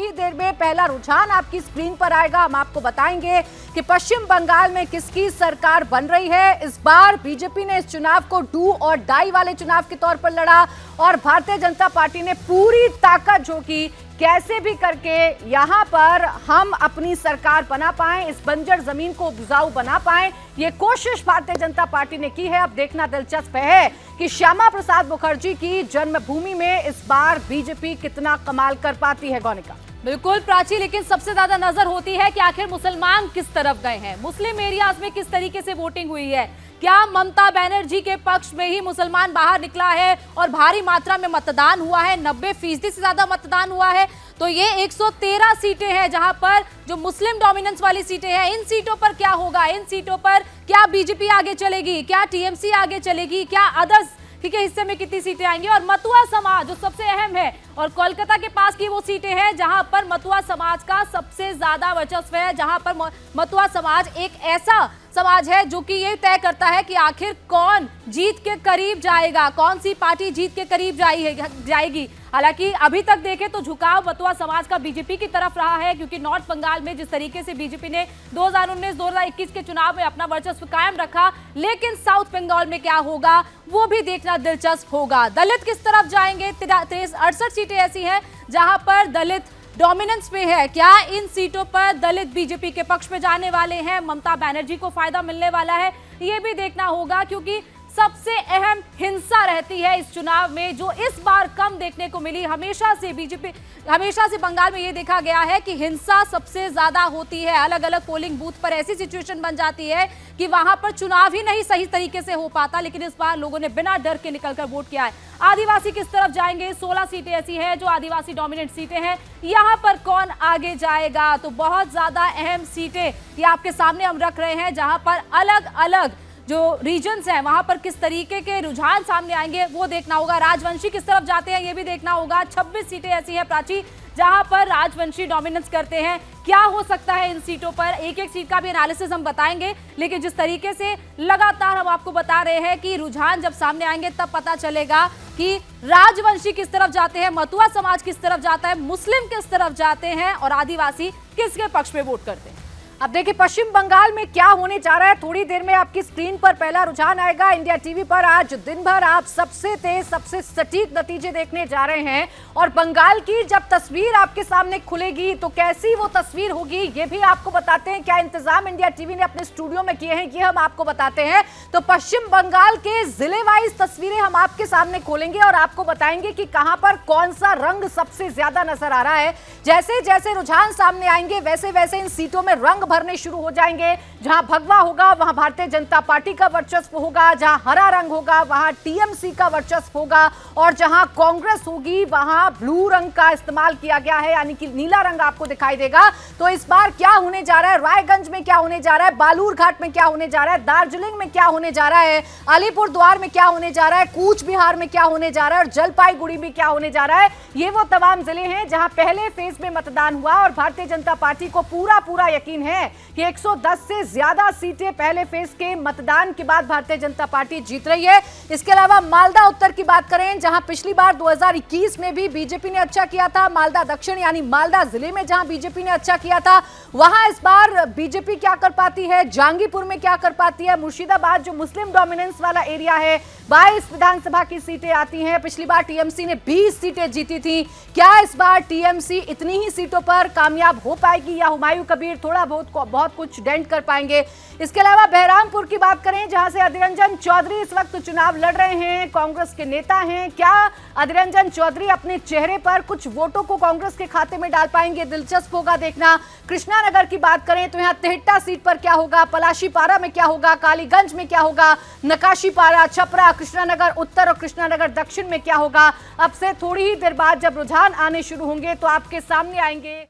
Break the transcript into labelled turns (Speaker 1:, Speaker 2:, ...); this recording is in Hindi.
Speaker 1: ही देर में पहला रुझान आपकी स्क्रीन पर आएगा। हम आपको बताएंगे कि पश्चिम बंगाल में किसकी सरकार बन रही है। इस बार बीजेपी ने इस चुनाव को डू और डाई वाले चुनाव के तौर पर लड़ा और भारतीय जनता पार्टी ने पूरी ताकत झोंकी, कैसे भी करके यहां पर हम अपनी सरकार बना पाएं, इस बंजर जमीन को उपजाऊ बना पाएं। ये कोशिश भारतीय जनता पार्टी ने की है। अब देखना दिलचस्प है कि श्यामा प्रसाद मुखर्जी की जन्मभूमि में इस बार बीजेपी कितना कमाल कर पाती है। गौनिका
Speaker 2: बिल्कुल प्राची, लेकिन सबसे ज्यादा नजर होती है कि आखिर मुसलमान किस तरफ गए हैं, मुस्लिम एरियाज में किस तरीके से वोटिंग हुई है। क्या ममता बनर्जी के पक्ष में ही मुसलमान बाहर निकला है और भारी मात्रा में मतदान हुआ है, 90% से ज्यादा मतदान हुआ है। तो ये 113 सीटें हैं जहां पर जो मुस्लिम डोमिनेंस वाली सीटें हैं, इन सीटों पर क्या होगा, इन सीटों पर क्या बीजेपी आगे चलेगी, क्या टीएमसी आगे चलेगी, क्या अदर्स ठीक है हिस्से में कितनी सीटें आएंगी। और मथुआ समाज जो सबसे अहम है और कोलकाता के पास की वो सीटें हैं जहां पर मथुआ समाज का सबसे ज्यादा वर्चस्व है, जहां पर मथुआ समाज एक ऐसा समाज है जो कि ये तय करता है कि आखिर कौन जीत के करीब जाएगा, कौन सी पार्टी जीत के करीब जाएगी। हालांकि अभी तक देखें तो झुकाव मथुआ समाज का बीजेपी की तरफ रहा है, क्योंकि नॉर्थ बंगाल में जिस तरीके से बीजेपी ने 2019-2021 के चुनाव में अपना वर्चस्व कायम रखा, लेकिन साउथ बंगाल में क्या होगा वो भी देखना दिलचस्प होगा। दलित किस तरफ जाएंगे, 68 सीटें ऐसी हैं जहां पर दलित डोमिनेंस में है। क्या इन सीटों पर दलित बीजेपी के पक्ष में जाने वाले हैं, ममता बनर्जी को फायदा मिलने वाला है, ये भी देखना होगा। क्योंकि सबसे अहम हिंसा रहती है इस चुनाव में, जो इस बार कम देखने को मिली। हमेशा से बंगाल में ये देखा गया है कि हिंसा सबसे ज्यादा होती है। अलग अलग पोलिंग बूथ पर ऐसी सिचुएशन बन जाती है कि वहां पर चुनाव ही नहीं सही तरीके से हो पाता, लेकिन इस बार लोगों ने बिना डर के निकलकर वोट किया है। आदिवासी किस तरफ जाएंगे, 16 सीटें ऐसी हैं जो आदिवासी डोमिनेंट सीटें हैं, यहां पर कौन आगे जाएगा। तो बहुत ज्यादा अहम सीटें ये आपके सामने हम रख रहे हैं, जहां पर अलग अलग जो रीजन्स हैं वहां पर किस तरीके के रुझान सामने आएंगे वो देखना होगा। राजवंशी किस तरफ जाते हैं ये भी देखना होगा। 26 सीटें ऐसी हैं प्राची जहां पर राजवंशी डोमिनेंस करते हैं। क्या हो सकता है इन सीटों पर, एक एक सीट का भी एनालिसिस हम बताएंगे, लेकिन जिस तरीके से लगातार हम आपको बता रहे हैं कि रुझान जब सामने आएंगे तब पता चलेगा कि राजवंशी किस तरफ जाते हैं, मथुआ समाज किस तरफ जाता है, मुस्लिम किस तरफ जाते हैं और आदिवासी किसके पक्ष में वोट करते हैं।
Speaker 1: अब देखिए पश्चिम बंगाल में क्या होने जा रहा है, थोड़ी देर में आपकी स्क्रीन पर पहला रुझान आएगा। इंडिया टीवी पर आज दिन भर आप सबसे तेज, सबसे सटीक नतीजे देखने जा रहे हैं। और बंगाल की जब तस्वीर आपके सामने खुलेगी तो कैसी वो तस्वीर होगी ये भी आपको बताते हैं। क्या इंतजाम इंडिया टीवी ने अपने स्टूडियो में किए हैं ये हम आपको बताते हैं। तो पश्चिम बंगाल के जिले वाइज तस्वीरें हम आपके सामने खोलेंगे और आपको बताएंगे कि कहां पर कौन सा रंग सबसे ज्यादा नजर आ रहा है। जैसे जैसे रुझान सामने आएंगे वैसे वैसे इन सीटों में रंग भरने शुरू हो जाएंगे। जहां भगवा होगा वहां भारतीय जनता पार्टी का वर्चस्व होगा, जहां हरा रंग होगा वहां टीएमसी का वर्चस्व होगा, और जहां कांग्रेस होगी वहां ब्लू रंग का इस्तेमाल किया गया है, यानी कि नीला रंग आपको दिखाई देगा। तो इस बार क्या होने जा रहा है, रायगंज में क्या होने जा रहा है, बालूरघाट में क्या होने जा रहा है, दार्जिलिंग में क्या होने जा रहा है, अलीपुरद्वार में क्या होने जा रहा है, कूच बिहार में क्या होने जा रहा है और जलपाईगुड़ी में क्या होने जा रहा है। ये वो तमाम जिले हैं जहां पहले फेज में मतदान हुआ और भारतीय जनता पार्टी को पूरा यकीन है कि 110 से ज्यादा सीटें पहले फेज के मतदान के बाद भारतीय जनता पार्टी जीत रही है। इसके अलावा मालदा उत्तर की बात करें, जहां पिछली बार 2021 में भी बीजेपी ने अच्छा किया था, मालदा दक्षिण यानी मालदा जिले में जहां बीजेपी ने अच्छा किया था, वहां इस बार बीजेपी क्या कर पाती है, जहांगीरपुर में क्या कर पाती है, मुर्शिदाबाद जो मुस्लिम डोमिनेंस वाला एरिया है 22 विधानसभा की सीटें आती हैं। पिछली बार टीएमसी ने 20 सीटें जीती थी। क्या इस बार टीएमसी इतनी ही सीटों पर कामयाब हो पाएगी या हुमायूं कबीर थोड़ा बहुत कुछ डेंट कर पाएंगे। इसके अलावा बहरामपुर की बात करें, जहां से अधीर रंजन चौधरी इस वक्त चुनाव लड़ रहे हैं, कांग्रेस के नेता हैं। क्या अधीर रंजन चौधरी अपने चेहरे पर कुछ वोटों को कांग्रेस के खाते में डाल पाएंगे, दिलचस्प होगा देखना। कृष्णानगर की बात करें तो यहां तिहट्टा सीट पर क्या होगा, पलाशीपारा में क्या होगा, कालीगंज में क्या होगा, नकाशीपारा, छपरा, कृष्णानगर उत्तर और कृष्णानगर दक्षिण में क्या होगा। अब से थोड़ी ही देर बाद जब रुझान आने शुरू होंगे तो आपके सामने आएंगे।